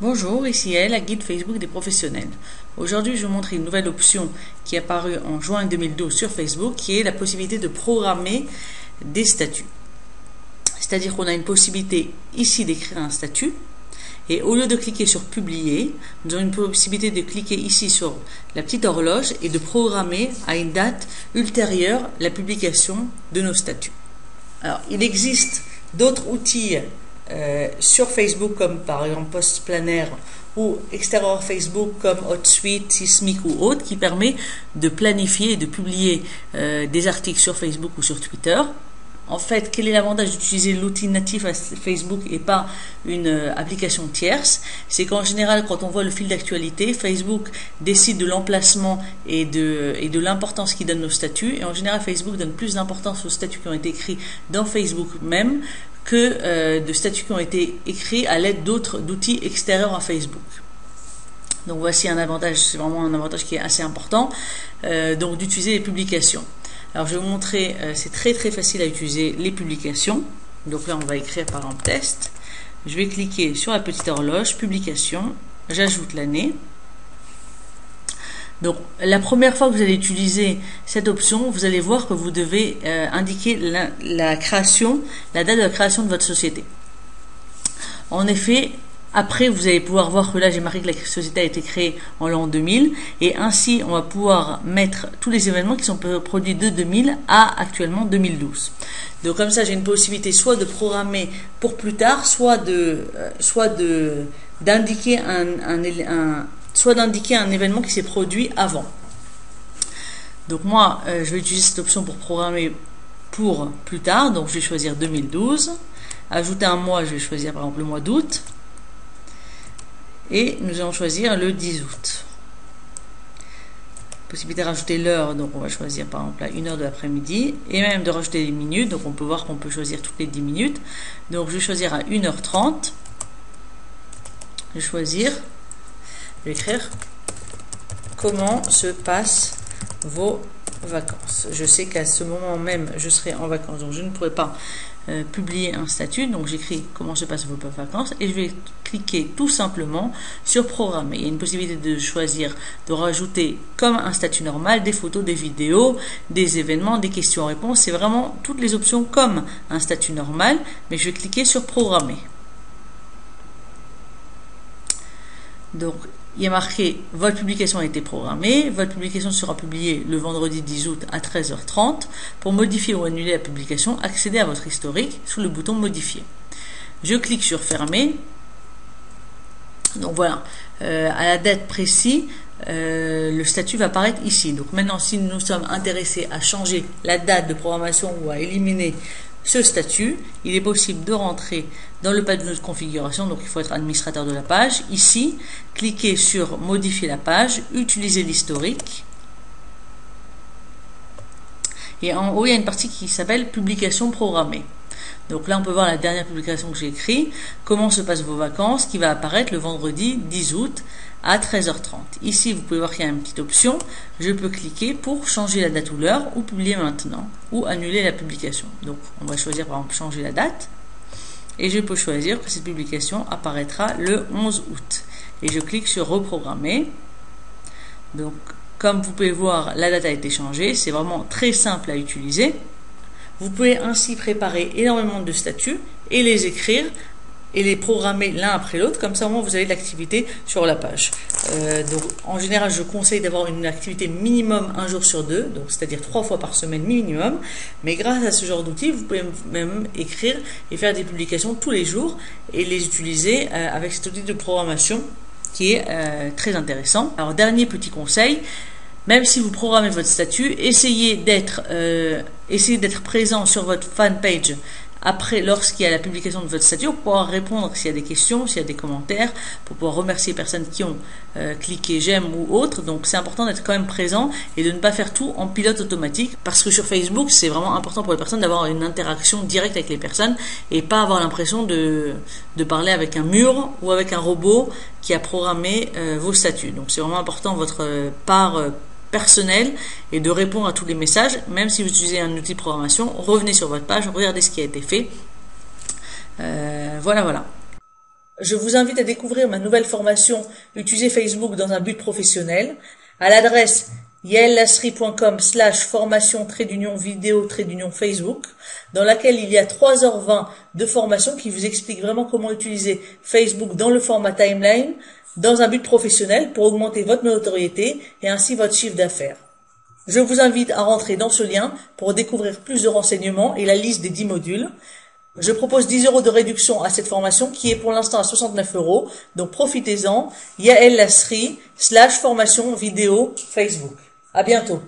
Bonjour, ici elle, la guide Facebook des professionnels. Aujourd'hui, je vais vous montrer une nouvelle option qui est apparue en juin 2012 sur Facebook, qui est la possibilité de programmer des statuts. C'est-à-dire qu'on a une possibilité ici d'écrire un statut, et au lieu de cliquer sur publier, nous avons une possibilité de cliquer ici sur la petite horloge et de programmer à une date ultérieure la publication de nos statuts. Alors, il existe d'autres outils sur Facebook comme par exemple Post Planner ou extérieur Facebook comme HotSuite, Sismic ou autre qui permet de planifier et de publier des articles sur Facebook ou sur Twitter. En fait, quel est l'avantage d'utiliser l'outil natif à Facebook et pas une application tierce? C'est qu'en général, quand on voit le fil d'actualité, Facebook décide de l'emplacement et de l'importance qu'il donne aux statuts. Et en général, Facebook donne plus d'importance aux statuts qui ont été écrits dans Facebook même que de statuts qui ont été écrits à l'aide d'outils extérieurs à Facebook. Donc voici un avantage, c'est vraiment un avantage qui est assez important, donc d'utiliser les publications. Alors je vais vous montrer, c'est très facile à utiliser les publications. Donc là on va écrire par exemple test. Je vais cliquer sur la petite horloge, publication, j'ajoute l'année. Donc la première fois que vous allez utiliser cette option, vous allez voir que vous devez indiquer la création, la date de la création de votre société. En effet, après, vous allez pouvoir voir que là, j'ai marqué que la société a été créée en l'an 2000. Et ainsi, on va pouvoir mettre tous les événements qui sont produits de 2000 à actuellement 2012. Donc comme ça, j'ai une possibilité soit de programmer pour plus tard, soit d'indiquer un événement qui s'est produit avant. Donc moi, je vais utiliser cette option pour programmer pour plus tard. Donc je vais choisir 2012. Ajouter un mois, je vais choisir par exemple le mois d'août. Et nous allons choisir le 10 août. Possibilité de rajouter l'heure, donc on va choisir par exemple à 1h de l'après-midi. Et même de rajouter les minutes, donc on peut voir qu'on peut choisir toutes les 10 minutes. Donc je vais choisir à 1h30. Je vais choisir, je vais écrire comment se passent vos vacances. Je sais qu'à ce moment même, je serai en vacances, donc je ne pourrai pas publier un statut. Donc j'écris comment se passent vos vacances et je vais cliquer tout simplement sur programmer. Il y a une possibilité de choisir de rajouter comme un statut normal des photos, des vidéos, des événements, des questions-réponses. C'est vraiment toutes les options comme un statut normal, mais je vais cliquer sur programmer. Donc il y a marqué votre publication a été programmée, votre publication sera publiée le vendredi 10 août à 13h30. Pour modifier ou annuler la publication, accédez à votre historique sous le bouton modifier. Je clique sur fermer. Donc voilà, à la date précise, le statut va apparaître ici. Donc maintenant, si nous sommes intéressés à changer la date de programmation ou à éliminer ce statut, il est possible de rentrer dans le panneau de configuration, donc il faut être administrateur de la page. Ici, cliquez sur modifier la page, utiliser l'historique. Et en haut, il y a une partie qui s'appelle publication programmée. Donc là, on peut voir la dernière publication que j'ai écrite, comment se passent vos vacances, qui va apparaître le vendredi 10 août à 13h30. Ici, vous pouvez voir qu'il y a une petite option. Je peux cliquer pour changer la date ou l'heure, ou publier maintenant, ou annuler la publication. Donc, on va choisir par exemple changer la date. Et je peux choisir que cette publication apparaîtra le 11 août. Et je clique sur reprogrammer. Donc, comme vous pouvez voir, la date a été changée. C'est vraiment très simple à utiliser. Vous pouvez ainsi préparer énormément de statuts et les écrire et les programmer l'un après l'autre, comme ça au moins vous avez de l'activité sur la page. Donc en général je conseille d'avoir une activité minimum un jour sur deux, donc c'est-à-dire 3 fois par semaine minimum, mais grâce à ce genre d'outils vous pouvez même écrire et faire des publications tous les jours et les utiliser avec cet outil de programmation qui est très intéressant. Alors dernier petit conseil, même si vous programmez votre statut, essayez d'être présent sur votre fanpage après, lorsqu'il y a la publication de votre statut, pour pouvoir répondre s'il y a des questions, s'il y a des commentaires, pour pouvoir remercier les personnes qui ont cliqué j'aime ou autre. Donc c'est important d'être quand même présent et de ne pas faire tout en pilote automatique, parce que sur Facebook c'est vraiment important pour les personnes d'avoir une interaction directe avec les personnes et pas avoir l'impression de parler avec un mur ou avec un robot qui a programmé vos statuts. Donc c'est vraiment important votre part personnel et de répondre à tous les messages. Même si vous utilisez un outil de programmation, revenez sur votre page, regardez ce qui a été fait. Voilà. Je vous invite à découvrir ma nouvelle formation Utiliser Facebook dans un but professionnel à l'adresse yaellasri.com/formation-vidéo-Facebook dans laquelle il y a 3h20 de formation qui vous explique vraiment comment utiliser Facebook dans le format timeline dans un but professionnel pour augmenter votre notoriété et ainsi votre chiffre d'affaires. Je vous invite à rentrer dans ce lien pour découvrir plus de renseignements et la liste des 10 modules. Je propose 10 € de réduction à cette formation qui est pour l'instant à 69 €. Donc profitez-en. Yael Lasri /formation vidéo Facebook. À bientôt.